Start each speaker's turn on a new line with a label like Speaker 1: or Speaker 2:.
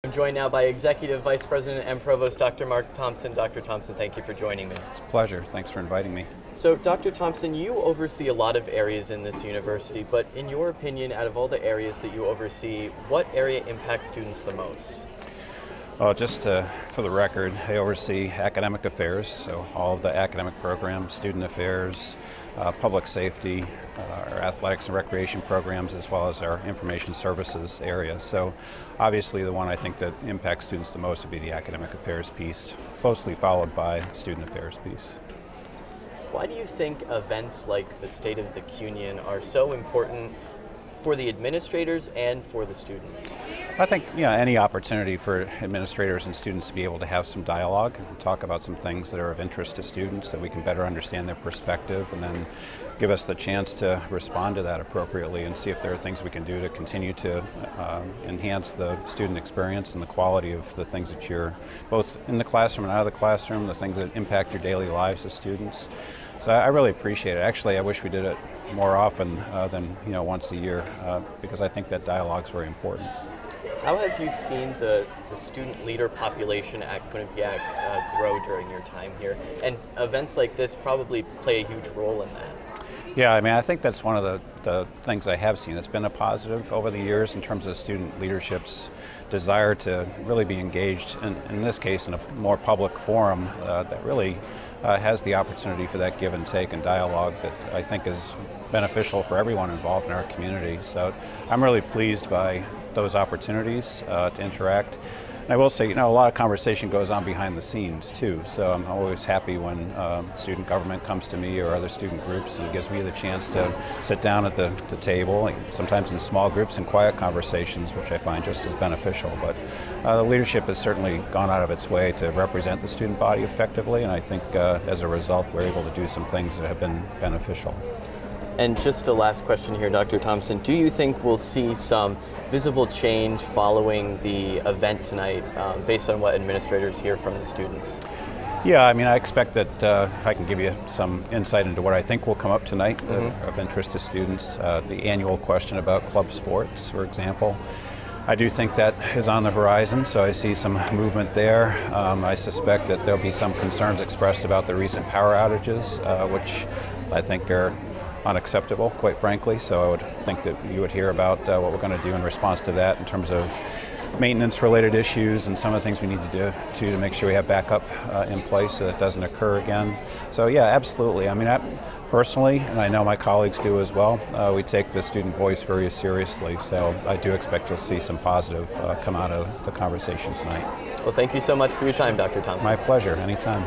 Speaker 1: I'm joined now by Executive Vice President and Provost Dr. Mark Thompson. Dr. Thompson, thank you for joining me.
Speaker 2: It's a pleasure. Thanks for inviting me.
Speaker 1: So, Dr. Thompson, you oversee a lot of areas in this university, but in your opinion, out of all the areas that you oversee, what area impacts students the most?
Speaker 2: Well, just for the record, I oversee academic affairs, so all of the academic programs, student affairs, public safety, our athletics and recreation programs, as well as our information services area. So obviously the one I think that impacts students the most would be the academic affairs piece, closely followed by student affairs piece.
Speaker 1: Why do you think events like the State of the QUnion are so important for the administrators and for the students?
Speaker 2: I think any opportunity for administrators and students to be able to have some dialogue and talk about some things that are of interest to students, that we can better understand their perspective, and then give us the chance to respond to that appropriately and see if there are things we can do to continue to enhance the student experience and the quality of the things that you're both in the classroom and out of the classroom, the things that impact your daily lives as students. So I really appreciate it. Actually, I wish we did it more often than once a year, because I think that dialogue is very important.
Speaker 1: How have you seen the student leader population at Quinnipiac grow during your time here? And events like this probably play a huge role in that.
Speaker 2: Yeah, I think that's one of the things I have seen. It's been a positive over the years in terms of student leadership's desire to really be engaged, in this case, in a more public forum that really has the opportunity for that give and take and dialogue that I think is beneficial for everyone involved in our community. So I'm really pleased by those opportunities to interact. And I will say, a lot of conversation goes on behind the scenes too, so I'm always happy when student government comes to me or other student groups and gives me the chance to sit down at the table, sometimes in small groups and quiet conversations, which I find just as beneficial. But the leadership has certainly gone out of its way to represent the student body effectively, and I think as a result we're able to do some things that have been beneficial.
Speaker 1: And just a last question here, Dr. Thompson. Do you think we'll see some visible change following the event tonight based on what administrators hear from the students?
Speaker 2: Yeah, I expect that I can give you some insight into what I think will come up tonight of interest to students. The annual question about club sports, for example. I do think that is on the horizon, so I see some movement there. I suspect that there'll be some concerns expressed about the recent power outages, which I think are unacceptable, quite frankly. So I would think that you would hear about what we're going to do in response to that in terms of maintenance-related issues and some of the things we need to do to make sure we have backup in place so that it doesn't occur again. So yeah, absolutely. I personally, and I know my colleagues do as well, we take the student voice very seriously. So I do expect you'll see some positive come out of the conversation tonight.
Speaker 1: Well, thank you so much for your time, Dr. Thompson.
Speaker 2: My pleasure. Anytime.